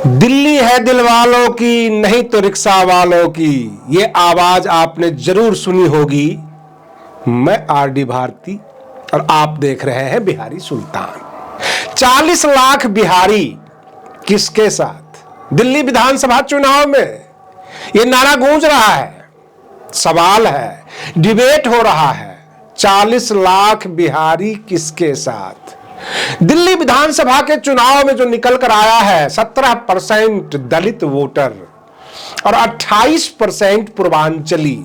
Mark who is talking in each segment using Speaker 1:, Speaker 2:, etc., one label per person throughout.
Speaker 1: दिल्ली है दिल वालों की, नहीं तो रिक्शा वालों की। ये आवाज आपने जरूर सुनी होगी। मैं आरडी भारती और आप देख रहे हैं बिहारी सुल्तान। 40 लाख बिहारी किसके साथ? दिल्ली विधानसभा चुनाव में ये नारा गूंज रहा है, सवाल है, डिबेट हो रहा है। 40 लाख बिहारी किसके साथ? दिल्ली विधानसभा के चुनाव में जो निकल कर आया है 17% दलित वोटर और 28% पूर्वांचली,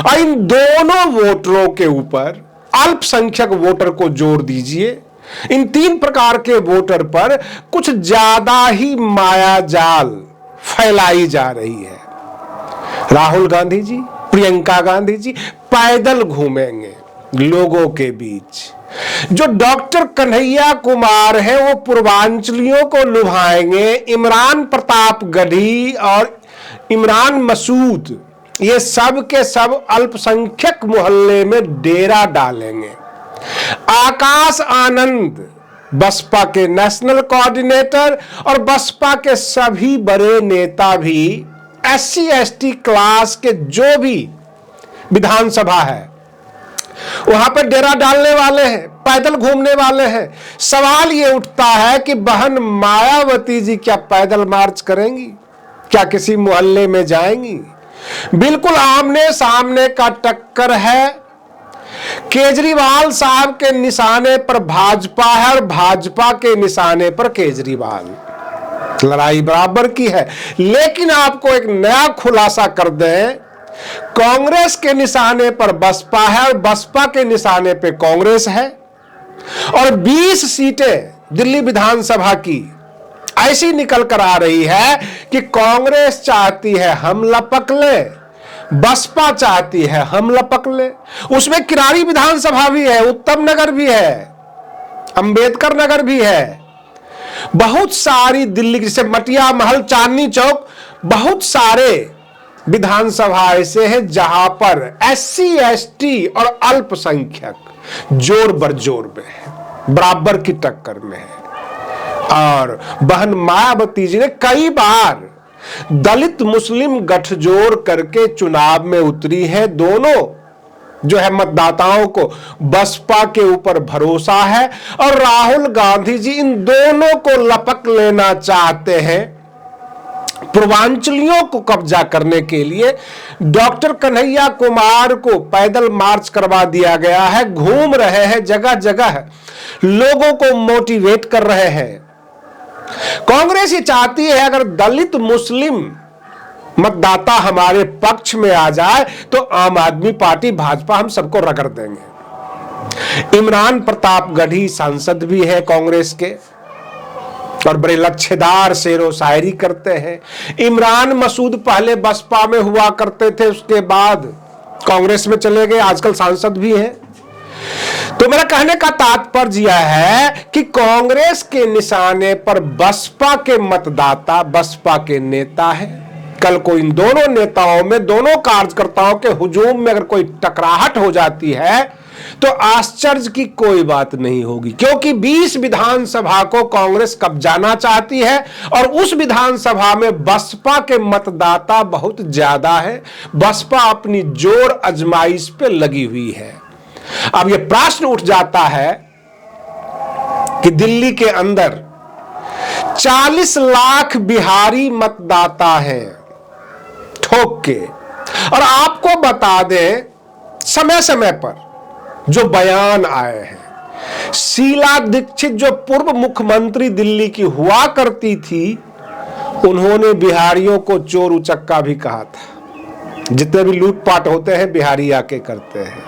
Speaker 1: और इन दोनों वोटरों के ऊपर अल्पसंख्यक वोटर को जोड़ दीजिए। इन 3 प्रकार के वोटर पर कुछ ज्यादा ही मायाजाल फैलाई जा रही है। राहुल गांधी जी, प्रियंका गांधी जी पैदल घूमेंगे लोगों के बीच। जो डॉक्टर कन्हैया कुमार है वो पूर्वांचलियों को लुभाएंगे। इमरान प्रताप गढ़ी और इमरान मसूद ये सब के सब अल्पसंख्यक मोहल्ले में डेरा डालेंगे। आकाश आनंद बसपा के नेशनल कोऑर्डिनेटर और बसपा के सभी बड़े नेता भी SC ST क्लास के जो भी विधानसभा है वहां पर डेरा डालने वाले हैं, पैदल घूमने वाले हैं। सवाल ये उठता है कि बहन मायावती जी क्या पैदल मार्च करेंगी? क्या किसी मोहल्ले में जाएंगी? बिल्कुल आमने सामने का टक्कर है। केजरीवाल साहब के निशाने पर भाजपा है और भाजपा के निशाने पर केजरीवाल। लड़ाई बराबर की है। लेकिन आपको एक नया खुलासा कर दें, कांग्रेस के निशाने पर बसपा है और बसपा के निशाने पे कांग्रेस है। और 20 सीटें दिल्ली विधानसभा की ऐसी निकल कर आ रही है कि कांग्रेस चाहती है हम लपक ले, बसपा चाहती है हम लपक ले। उसमें किरारी विधानसभा भी है, उत्तम नगर भी है, अंबेडकर नगर भी है। बहुत सारी दिल्ली जैसे मटिया महल, चांदनी चौक, बहुत सारे विधानसभा ऐसे हैं जहां पर SC ST और अल्पसंख्यक जोर बरजोर में है, बराबर की टक्कर में है। और बहन मायावती जी ने कई बार दलित मुस्लिम गठजोड़ करके चुनाव में उतरी है। दोनों जो है मतदाताओं को बसपा के ऊपर भरोसा है और राहुल गांधी जी इन दोनों को लपक लेना चाहते हैं। पूर्वांचलियों को कब्जा करने के लिए डॉक्टर कन्हैया कुमार को पैदल मार्च करवा दिया गया है। घूम रहे हैं, जगह जगह लोगों को मोटिवेट कर रहे हैं। कांग्रेस ये चाहती है अगर दलित मुस्लिम मतदाता हमारे पक्ष में आ जाए तो आम आदमी पार्टी भाजपा हम सबको रगड़ देंगे। इमरान प्रताप गढ़ी सांसद भी है कांग्रेस के और बड़े लच्छेदार शेरो शायरी करते हैं। इमरान मसूद पहले बसपा में हुआ करते थे, उसके बाद कांग्रेस में चले गए, आजकल सांसद भी हैं। तो मेरा कहने का तात्पर्य यह है कि कांग्रेस के निशाने पर बसपा के मतदाता, बसपा के नेता है। कल को इन दोनों नेताओं में, दोनों कार्यकर्ताओं के हुजूम में अगर कोई टकराहट हो जाती है तो आश्चर्य की कोई बात नहीं होगी, क्योंकि 20 विधानसभा को कांग्रेस कब्जाना चाहती है और उस विधानसभा में बसपा के मतदाता बहुत ज्यादा है। बसपा अपनी जोर आजमाइश पे लगी हुई है। अब यह प्रश्न उठ जाता है कि दिल्ली के अंदर 40 लाख बिहारी मतदाता हैं ठोक के। और आपको बता दें, समय समय पर जो बयान आए हैं, शीला दीक्षित जो पूर्व मुख्यमंत्री दिल्ली की हुआ करती थी, उन्होंने बिहारियों को चोर उचक्का भी कहा था। जितने भी लूटपाट होते हैं बिहारी आके करते हैं।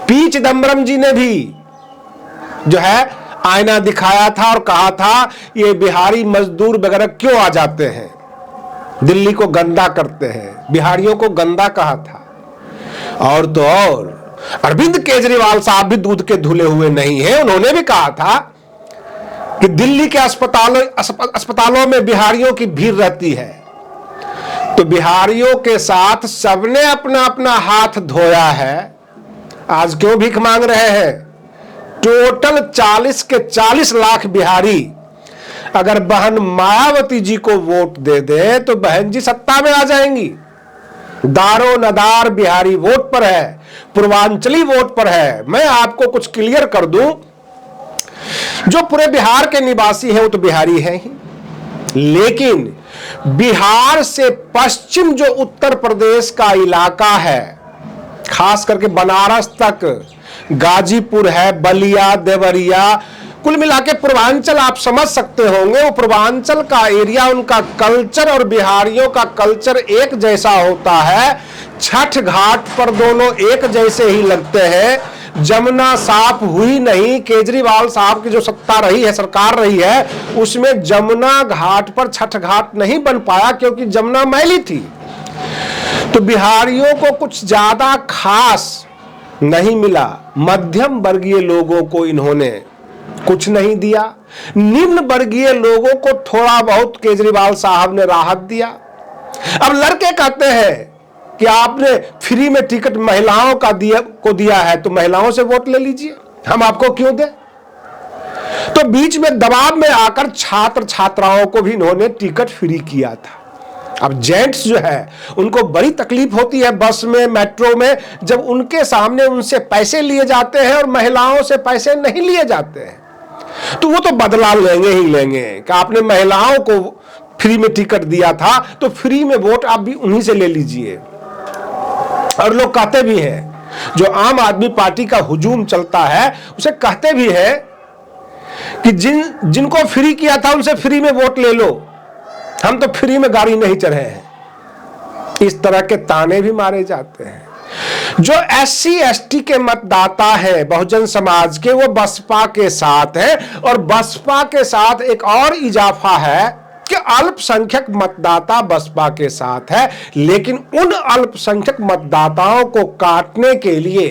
Speaker 1: पी चिदम्बरम जी ने भी जो है आईना दिखाया था और कहा था ये बिहारी मजदूर वगैरह क्यों आ जाते हैं, दिल्ली को गंदा करते हैं, बिहारियों को गंदा कहा था। और तो और अरविंद केजरीवाल साहब भी दूध के धुले हुए नहीं हैं। उन्होंने भी कहा था कि दिल्ली के अस्पतालों में बिहारियों की भीड़ रहती है। तो बिहारियों के साथ सबने अपना अपना हाथ धोया है, आज क्यों भीख मांग रहे हैं? टोटल 40 के 40 लाख बिहारी अगर बहन मायावती जी को वोट दे दे तो बहन जी सत्ता में आ जाएंगी। दारो नदार बिहारी वोट पर है, पूर्वांचली वोट पर है। मैं आपको कुछ क्लियर कर दूं, जो पूरे बिहार के निवासी हैं वो तो बिहारी हैं ही, लेकिन बिहार से पश्चिम जो उत्तर प्रदेश का इलाका है, खास करके बनारस तक, गाजीपुर है, बलिया, देवरिया, कुल मिला के पूर्वांचल आप समझ सकते होंगे। वो पूर्वांचल का एरिया, उनका कल्चर और बिहारियों का कल्चर एक जैसा होता है। छठ घाट पर दोनों एक जैसे ही लगते हैं। जमुना साफ हुई नहीं, केजरीवाल साहब की जो सत्ता रही है, सरकार रही है, उसमें जमुना घाट पर छठ घाट नहीं बन पाया क्योंकि जमुना मैली थी। तो बिहारियों को कुछ ज्यादा खास नहीं मिला। मध्यम वर्गीय लोगों को इन्होंने कुछ नहीं दिया, निम्न वर्गीय लोगों को थोड़ा बहुत केजरीवाल साहब ने राहत दिया। अब लड़के कहते हैं कि आपने फ्री में टिकट महिलाओं का दिया है तो महिलाओं से वोट ले लीजिए, हम आपको क्यों दें। तो बीच में दबाव में आकर छात्र छात्राओं को भी इन्होंने टिकट फ्री किया था। अब जेंट्स जो है उनको बड़ी तकलीफ होती है बस में, मेट्रो में, जब उनके सामने उनसे पैसे लिए जाते हैं और महिलाओं से पैसे नहीं लिए जाते हैं। तो वो तो बदला लेंगे ही लेंगे कि आपने महिलाओं को फ्री में टिकट दिया था तो फ्री में वोट आप भी उन्हीं से ले लीजिए। और लोग कहते भी हैं, जो आम आदमी पार्टी का हुजूम चलता है उसे कहते भी हैं कि जिनको फ्री किया था उनसे फ्री में वोट ले लो, हम तो फ्री में गाड़ी नहीं चढ़े हैं। इस तरह के ताने भी मारे जाते हैं। जो SC ST के मतदाता है बहुजन समाज के, वो बसपा के साथ है। और बसपा के साथ एक और इजाफा है कि अल्पसंख्यक मतदाता बसपा के साथ है, लेकिन उन अल्पसंख्यक मतदाताओं को काटने के लिए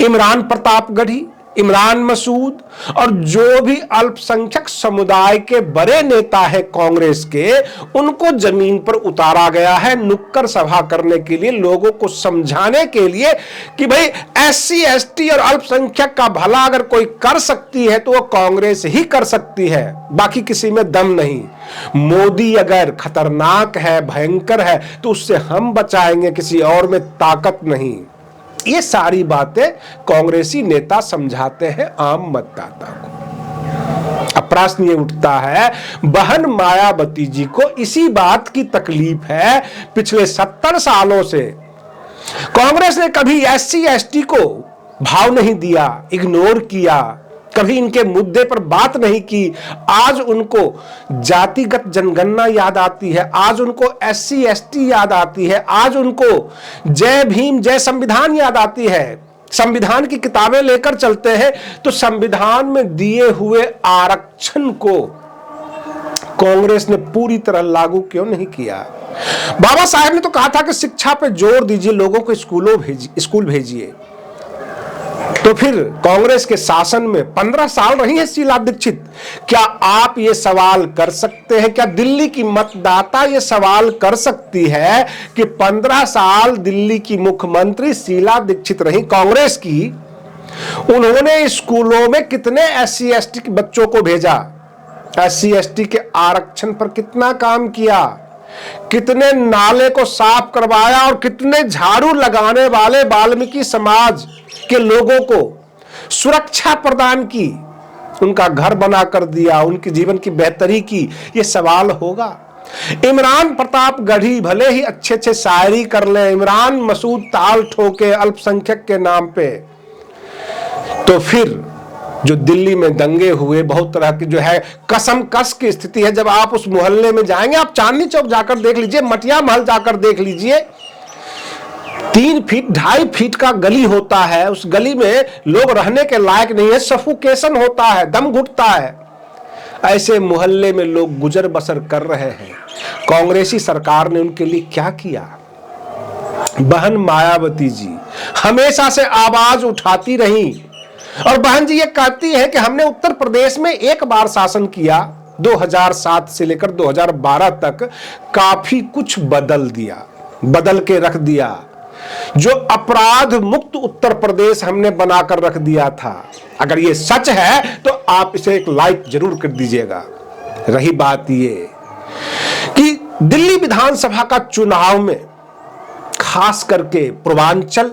Speaker 1: इमरान प्रतापगढ़ी, इमरान मसूद और जो भी अल्पसंख्यक समुदाय के बड़े नेता है कांग्रेस के, उनको जमीन पर उतारा गया है नुक्कड़ सभा करने के लिए, लोगों को समझाने के लिए कि भाई SC ST और अल्पसंख्यक का भला अगर कोई कर सकती है तो वो कांग्रेस ही कर सकती है, बाकी किसी में दम नहीं। मोदी अगर खतरनाक है, भयंकर है, तो उससे हम बचाएंगे, किसी और में ताकत नहीं। ये सारी बातें कांग्रेसी नेता समझाते हैं आम मतदाता को। अब प्रश्न ये उठता है, बहन मायावती जी को इसी बात की तकलीफ है। पिछले 70 सालों से कांग्रेस ने कभी SC ST को भाव नहीं दिया, इग्नोर किया, कभी इनके मुद्दे पर बात नहीं की। आज उनको जातिगत जनगणना याद आती है, आज उनको SC ST याद आती है, आज उनको जय भीम जय संविधान याद आती है। संविधान की किताबें लेकर चलते हैं तो संविधान में दिए हुए आरक्षण को कांग्रेस ने पूरी तरह लागू क्यों नहीं किया। बाबा साहब ने तो कहा था कि शिक्षा पे जोर दीजिए, लोगों को स्कूल भेजिए। तो फिर कांग्रेस के शासन में 15 साल रही है शीला दीक्षित। क्या आप ये सवाल कर सकते हैं, क्या दिल्ली की मतदाता ये सवाल कर सकती है कि 15 साल दिल्ली की मुख्यमंत्री शीला दीक्षित रही कांग्रेस की, उन्होंने स्कूलों में कितने SC ST के बच्चों को भेजा, SC ST के आरक्षण पर कितना काम किया, कितने नाले को साफ करवाया और कितने झाड़ू लगाने वाले वाल्मीकि समाज के लोगों को सुरक्षा प्रदान की, उनका घर बना कर दिया, उनके जीवन की बेहतरी की। ये सवाल होगा। इमरान प्रतापगढ़ी भले ही अच्छे शायरी कर ले, इमरान मसूद ताल ठोके अल्पसंख्यक के नाम पे, तो फिर जो दिल्ली में दंगे हुए, बहुत तरह की जो है कसम कस की स्थिति है। जब आप उस मोहल्ले में जाएंगे, आप चांदनी चौक जाकर देख लीजिए, मटिया महल जाकर देख लीजिए, 3 फीट 2.5 फीट का गली होता है, उस गली में लोग रहने के लायक नहीं है, सफोकेशन होता है, दम घुटता है। ऐसे मोहल्ले में लोग गुजर बसर कर रहे हैं। कांग्रेसी सरकार ने उनके लिए क्या किया। बहन मायावती जी हमेशा से आवाज उठाती रही और बहन जी ये कहती है कि हमने उत्तर प्रदेश में एक बार शासन किया, 2007 से लेकर 2012 तक काफी कुछ बदल दिया, बदल के रख दिया। जो अपराध मुक्त उत्तर प्रदेश हमने बनाकर रख दिया था। अगर ये सच है तो आप इसे एक लाइक जरूर कर दीजिएगा। रही बात ये कि दिल्ली विधानसभा का चुनाव में खास करके पूर्वांचल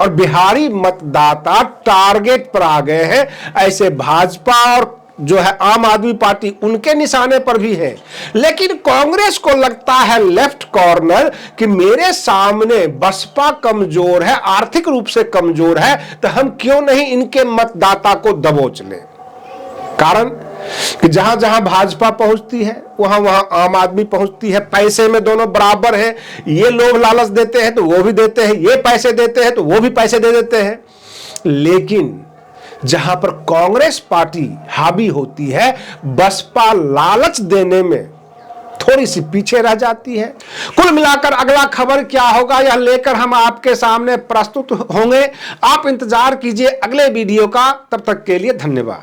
Speaker 1: और बिहारी मतदाता टारगेट पर आ गए हैं, ऐसे भाजपा और जो है आम आदमी पार्टी उनके निशाने पर भी है। लेकिन कांग्रेस को लगता है लेफ्ट कॉर्नर कि मेरे सामने बसपा कमजोर है, आर्थिक रूप से कमजोर है, तो हम क्यों नहीं इनके मतदाता को दबोच लें। कारण कि जहां जहां भाजपा पहुंचती है वहां वहां आम आदमी पहुंचती है। पैसे में दोनों बराबर है, ये लोभ लालच देते हैं तो वो भी देते हैं, ये पैसे देते हैं तो वो भी पैसे दे देते हैं। लेकिन जहां पर कांग्रेस पार्टी हावी होती है, बसपा लालच देने में थोड़ी सी पीछे रह जाती है। कुल मिलाकर अगला खबर क्या होगा यह लेकर हम आपके सामने प्रस्तुत होंगे। आप इंतजार कीजिए अगले वीडियो का। तब तक के लिए धन्यवाद।